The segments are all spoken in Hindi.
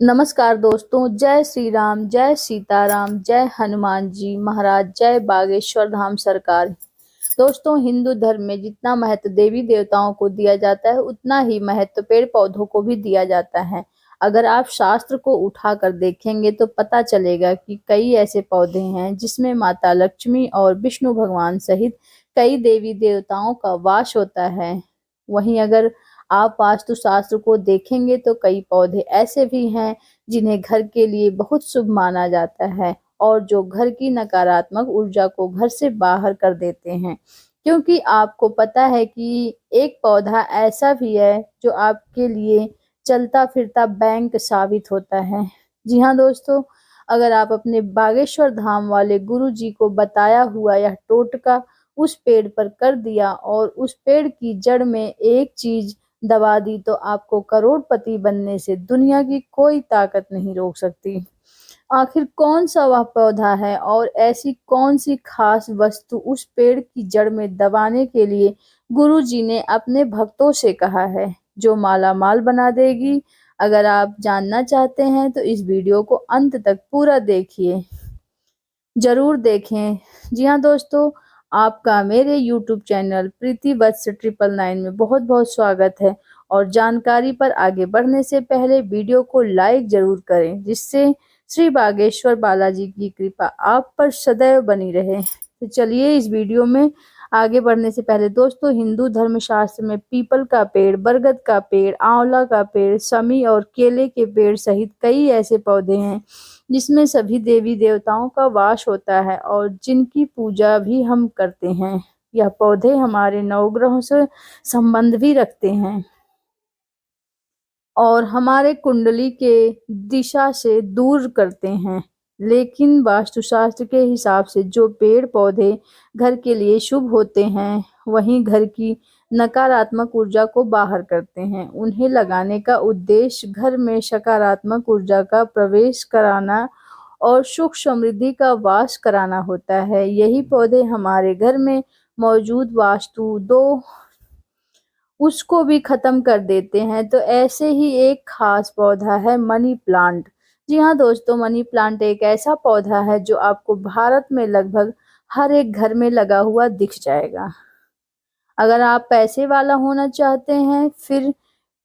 नमस्कार दोस्तों, जय श्री राम, जय सीताराम, जय हनुमान जी महाराज, जय बागेश्वर धाम सरकार। दोस्तों, हिंदू धर्म में जितना महत्व देवी देवताओं को दिया जाता है, उतना ही महत्व पेड़ पौधों को भी दिया जाता है। अगर आप शास्त्र को उठाकर देखेंगे तो पता चलेगा कि कई ऐसे पौधे हैं जिसमें माता लक्ष्मी और विष्णु भगवान सहित कई देवी देवताओं का वास होता है। वहीं अगर आप वास्तुशास्त्र को देखेंगे तो कई पौधे ऐसे भी हैं जिन्हें घर के लिए बहुत शुभ माना जाता है और जो घर की नकारात्मक ऊर्जा को घर से बाहर कर देते हैं। क्योंकि आपको पता है कि एक पौधा ऐसा भी है जो आपके लिए चलता फिरता बैंक साबित होता है। जी हाँ दोस्तों, अगर आप अपने बागेश्वर धाम वाले गुरु जी को बताया हुआ यह टोटका उस पेड़ पर कर दिया और उस पेड़ की जड़ में एक चीज दबा दी तो आपको करोड़पति बनने से दुनिया की कोई ताकत नहीं रोक सकती। आखिर कौन सा वह पौधा है और ऐसी कौन सी खास वस्तु उस पेड़ की जड़ में दबाने के लिए गुरु जी ने अपने भक्तों से कहा है, जो माला माल बना देगी। अगर आप जानना चाहते हैं तो इस वीडियो को अंत तक पूरा देखिए, जरूर देखें। जी हाँ दोस्तों, आपका मेरे YouTube चैनल प्रीति वत्स 999 में बहुत बहुत स्वागत है। और जानकारी पर आगे बढ़ने से पहले वीडियो को लाइक जरूर करें, जिससे श्री बागेश्वर बालाजी की कृपा आप पर सदैव बनी रहे। तो चलिए इस वीडियो में आगे बढ़ने से पहले दोस्तों, हिंदू धर्मशास्त्र में पीपल का पेड़, बरगद का पेड़, आंवला का पेड़, समी और केले के पेड़ सहित कई ऐसे पौधे हैं जिसमें सभी देवी देवताओं का वास होता है और जिनकी पूजा भी हम करते हैं। यह पौधे हमारे नवग्रहों से संबंध भी रखते हैं और हमारे कुंडली के दिशा से दूर करते हैं। लेकिन वास्तुशास्त्र के हिसाब से जो पेड़ पौधे घर के लिए शुभ होते हैं, वहीं घर की नकारात्मक ऊर्जा को बाहर करते हैं। उन्हें लगाने का उद्देश्य घर में सकारात्मक ऊर्जा का प्रवेश कराना और सुख समृद्धि का वास कराना होता है। यही पौधे हमारे घर में मौजूद वास्तु दो उसको भी खत्म कर देते हैं। तो ऐसे ही एक खास पौधा है मनी प्लांट। जी हाँ दोस्तों, मनी प्लांट एक ऐसा पौधा है जो आपको भारत में लगभग हर एक घर में लगा हुआ दिख जाएगा। अगर आप पैसे वाला होना चाहते हैं, फिर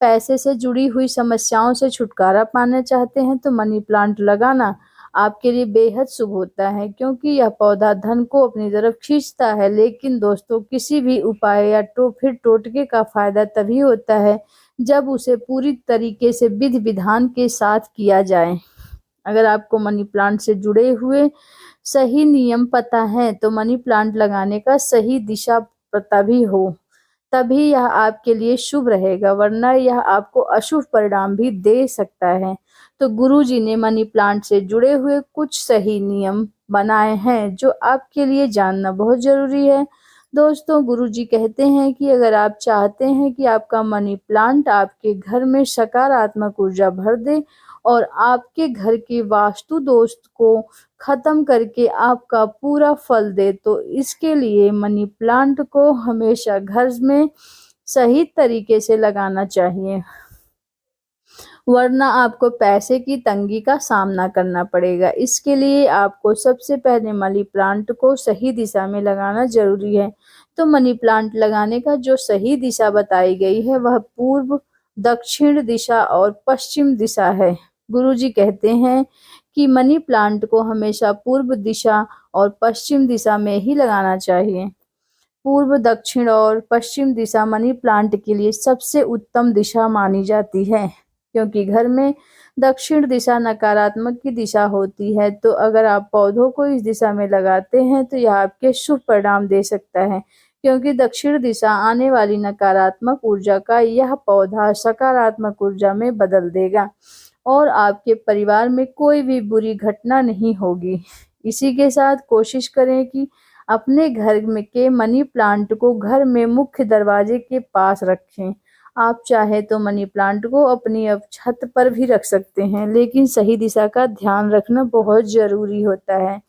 पैसे से जुड़ी हुई समस्याओं से छुटकारा पाना चाहते हैं, तो मनी प्लांट लगाना आपके लिए बेहद शुभ होता है, क्योंकि यह पौधा धन को अपनी तरफ खींचता है। लेकिन दोस्तों, किसी भी उपाय या फिर टोटके का फायदा तभी होता है जब उसे पूरी तरीके से विधि विधान के साथ किया जाए। अगर आपको मनी प्लांट से जुड़े हुए सही नियम पता है तो मनी प्लांट लगाने का सही दिशा पता भी हो, तभी यह आपके लिए शुभ रहेगा, वरना यह आपको अशुभ परिणाम भी दे सकता है। तो गुरुजी ने मनी प्लांट से जुड़े हुए कुछ सही नियम बनाए हैं जो आपके लिए जानना बहुत जरूरी है। दोस्तों, गुरुजी कहते हैं कि अगर आप चाहते हैं कि आपका मनी प्लांट आपके घर में सकारात्मक ऊर्जा भर दे और आपके घर के वास्तु दोष को खत्म करके आपका पूरा फल दे, तो इसके लिए मनी प्लांट को हमेशा घर में सही तरीके से लगाना चाहिए, वरना आपको पैसे की तंगी का सामना करना पड़ेगा। इसके लिए आपको सबसे पहले मनी प्लांट को सही दिशा में लगाना जरूरी है। तो मनी प्लांट लगाने का जो सही दिशा बताई गई है वह पूर्व, दक्षिण दिशा और पश्चिम दिशा है। गुरुजी कहते हैं कि मनी प्लांट को हमेशा पूर्व दिशा और पश्चिम दिशा में ही लगाना चाहिए। पूर्व, दक्षिण और पश्चिम दिशा मनी प्लांट के लिए सबसे उत्तम दिशा मानी जाती है, क्योंकि घर में दक्षिण दिशा नकारात्मक की दिशा होती है। तो अगर आप पौधों को इस दिशा में लगाते हैं तो यह आपके शुभ परिणाम दे सकता है, क्योंकि दक्षिण दिशा आने वाली नकारात्मक ऊर्जा का यह पौधा सकारात्मक ऊर्जा में बदल देगा और आपके परिवार में कोई भी बुरी घटना नहीं होगी। इसी के साथ कोशिश करें कि अपने घर में के मनी प्लांट को घर में मुख्य दरवाजे के पास रखें। आप चाहे तो मनी प्लांट को अपनी अब छत पर भी रख सकते हैं, लेकिन सही दिशा का ध्यान रखना बहुत जरूरी होता है।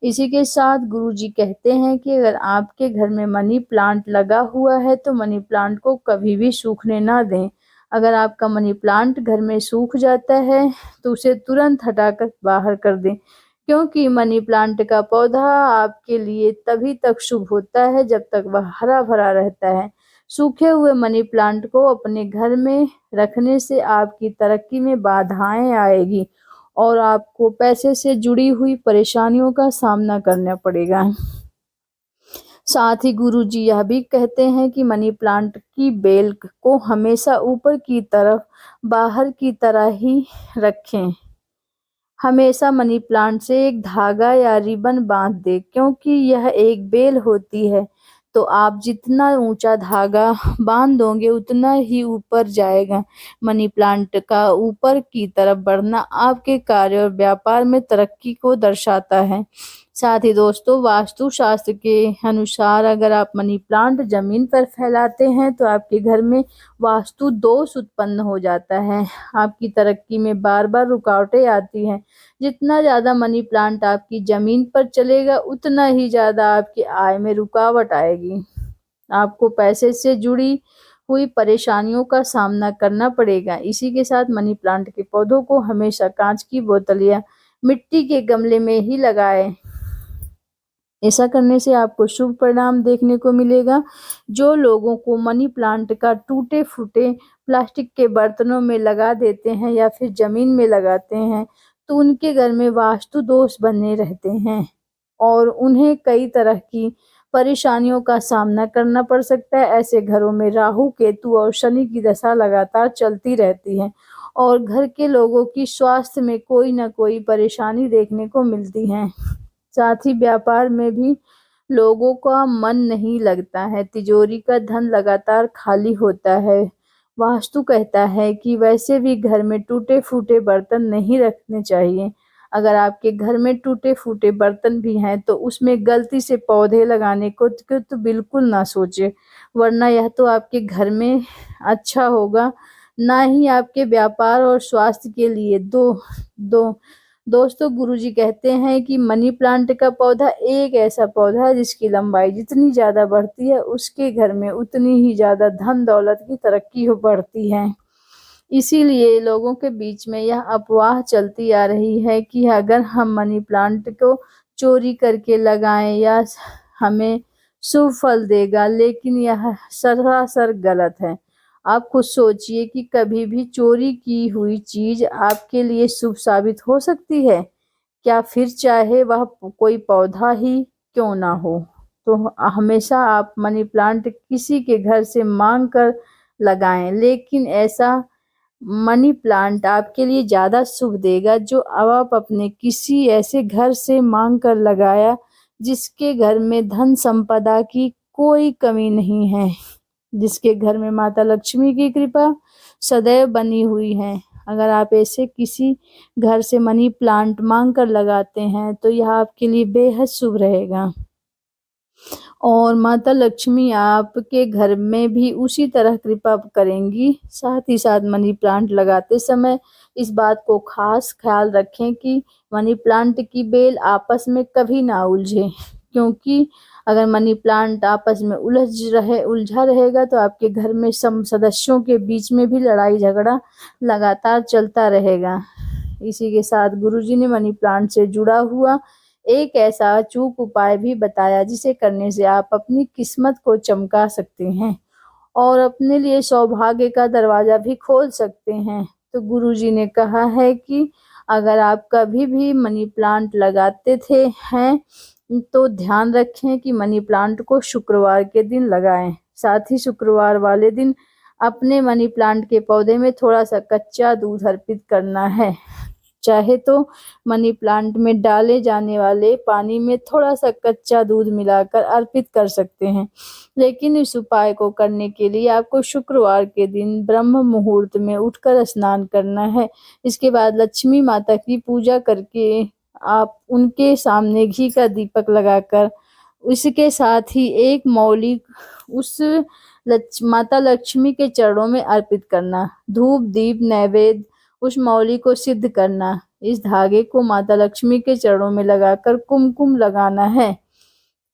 इसी के साथ गुरुजी कहते हैं कि अगर आपके घर में मनी प्लांट लगा हुआ है तो मनी प्लांट को कभी भी सूखने ना दें। अगर आपका मनी प्लांट घर में सूख जाता है तो उसे तुरंत हटाकर बाहर कर दें, क्योंकि मनी प्लांट का पौधा आपके लिए तभी तक शुभ होता है जब तक वह हरा भरा रहता है। सूखे हुए मनी प्लांट को अपने घर में रखने से आपकी तरक्की में बाधाएं आएगी और आपको पैसे से जुड़ी हुई परेशानियों का सामना करना पड़ेगा। साथ ही गुरुजी यह भी कहते हैं कि मनी प्लांट की बेल को हमेशा ऊपर की तरफ बाहर की तरह ही रखें। हमेशा मनी प्लांट से एक धागा या रिबन बांध दें, क्योंकि यह एक बेल होती है, तो आप जितना ऊंचा धागा बांध दोगे उतना ही ऊपर जाएगा। मनी प्लांट का ऊपर की तरफ बढ़ना आपके कार्य और व्यापार में तरक्की को दर्शाता है। साथ ही दोस्तों, वास्तु शास्त्र के अनुसार अगर आप मनी प्लांट जमीन पर फैलाते हैं तो आपके घर में वास्तु दोष उत्पन्न हो जाता है। आपकी तरक्की में बार बार रुकावटें आती हैं। जितना ज्यादा मनी प्लांट आपकी जमीन पर चलेगा उतना ही ज्यादा आपकी आय में रुकावट आएगी। आपको पैसे से जुड़ी हुई परेशानियों का सामना करना पड़ेगा। इसी के साथ मनी प्लांट के पौधों को हमेशा कांच की बोतल या मिट्टी के गमले में ही लगाएं। ऐसा करने से आपको शुभ परिणाम देखने को मिलेगा। जो लोगों को मनी प्लांट का टूटे फूटे प्लास्टिक के बर्तनों में लगा देते हैं या फिर जमीन में लगाते हैं तो उनके घर में वास्तु दोष बने रहते हैं और उन्हें कई तरह की परेशानियों का सामना करना पड़ सकता है। ऐसे घरों में राहु, केतु और शनि की दशा लगातार चलती रहती है और घर के लोगों की स्वास्थ्य में कोई न कोई परेशानी देखने को मिलती है। साथ ही व्यापार में भी लोगों का मन नहीं लगता है, तिजोरी का धन लगातार खाली होता है। वास्तु कहता है कि वैसे भी घर में टूटे फूटे बर्तन नहीं रखने चाहिए। अगर आपके घर में टूटे फूटे बर्तन भी हैं तो उसमें गलती से पौधे लगाने को तो बिल्कुल ना सोचे, वरना यह तो आपके घर में अच्छा होगा ना ही आपके व्यापार और स्वास्थ्य के लिए। दोस्तों, गुरुजी कहते हैं कि मनी प्लांट का पौधा एक ऐसा पौधा है जिसकी लंबाई जितनी ज्यादा बढ़ती है उसके घर में उतनी ही ज्यादा धन दौलत की तरक्की हो बढ़ती है। इसीलिए लोगों के बीच में यह अफवाह चलती आ रही है कि अगर हम मनी प्लांट को चोरी करके लगाएं या हमें शुभ फल देगा, लेकिन यह सरासर गलत है। आप खुद सोचिए कि कभी भी चोरी की हुई चीज आपके लिए शुभ साबित हो सकती है क्या, फिर चाहे वह कोई पौधा ही क्यों ना हो। तो हमेशा आप मनी प्लांट किसी के घर से मांग कर लगाएं, लेकिन ऐसा मनी प्लांट आपके लिए ज्यादा शुभ देगा जो आप अपने किसी ऐसे घर से मांग कर लगाया जिसके घर में धन संपदा की कोई कमी नहीं है, जिसके घर में माता लक्ष्मी की कृपा सदैव बनी हुई है। अगर आप ऐसे किसी घर से मनी प्लांट मांग कर लगाते हैं तो यह आपके लिए बेहद शुभ रहेगा और माता लक्ष्मी आपके घर में भी उसी तरह कृपा करेंगी। साथ ही साथ मनी प्लांट लगाते समय इस बात को खास ख्याल रखें कि मनी प्लांट की बेल आपस में कभी ना उलझे, क्योंकि अगर मनी प्लांट आपस में उलझा रहेगा तो आपके घर में सदस्यों के बीच में भी लड़ाई झगड़ा लगातार चलता रहेगा। इसी के साथ गुरुजी ने मनी प्लांट से जुड़ा हुआ एक ऐसा अचूक उपाय भी बताया जिसे करने से आप अपनी किस्मत को चमका सकते हैं और अपने लिए सौभाग्य का दरवाजा भी खोल सकते हैं। तो गुरुजी ने कहा है कि अगर आप कभी भी मनी प्लांट लगाते हैं तो ध्यान रखें कि मनी प्लांट को शुक्रवार के दिन लगाएं। साथ ही शुक्रवार वाले दिन अपने मनी प्लांट के पौधे में थोड़ा सा कच्चा दूध अर्पित करना है। चाहे तो मनी प्लांट में डाले जाने वाले पानी में थोड़ा सा कच्चा दूध मिलाकर अर्पित कर सकते हैं, लेकिन इस उपाय को करने के लिए आपको शुक्रवार के दिन ब्रह्म मुहूर्त में उठकर स्नान करना है। इसके बाद लक्ष्मी माता की पूजा करके आप उनके सामने घी का दीपक लगाकर उसके साथ ही एक मौली उस माता लक्ष्मी के चरणों में अर्पित करना। धूप दीप नैवेद्य उस मौली को सिद्ध करना। इस धागे को माता लक्ष्मी के चरणों में लगाकर कुमकुम लगाना है।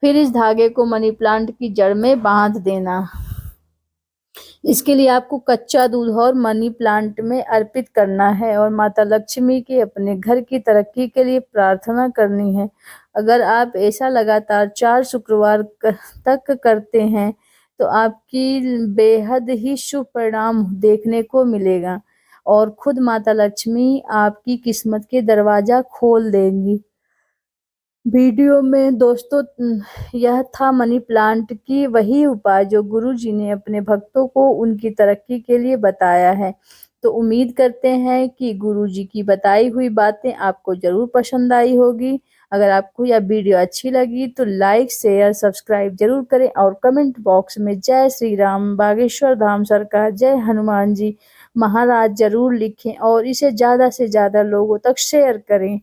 फिर इस धागे को मनी प्लांट की जड़ में बांध देना। इसके लिए आपको कच्चा दूध और मनी प्लांट में अर्पित करना है और माता लक्ष्मी के अपने घर की तरक्की के लिए प्रार्थना करनी है। अगर आप ऐसा लगातार 4 शुक्रवार तक करते हैं तो आपकी बेहद ही शुभ परिणाम देखने को मिलेगा और खुद माता लक्ष्मी आपकी किस्मत के दरवाजा खोल देंगी। वीडियो में दोस्तों यह था मनी प्लांट की वही उपाय जो गुरुजी ने अपने भक्तों को उनकी तरक्की के लिए बताया है। तो उम्मीद करते हैं कि गुरुजी की बताई हुई बातें आपको ज़रूर पसंद आई होगी। अगर आपको यह वीडियो अच्छी लगी तो लाइक, शेयर, सब्सक्राइब ज़रूर करें और कमेंट बॉक्स में जय श्री राम, बागेश्वर धाम सरकार, जय हनुमान जी महाराज ज़रूर लिखें और इसे ज़्यादा से ज़्यादा लोगों तक शेयर करें।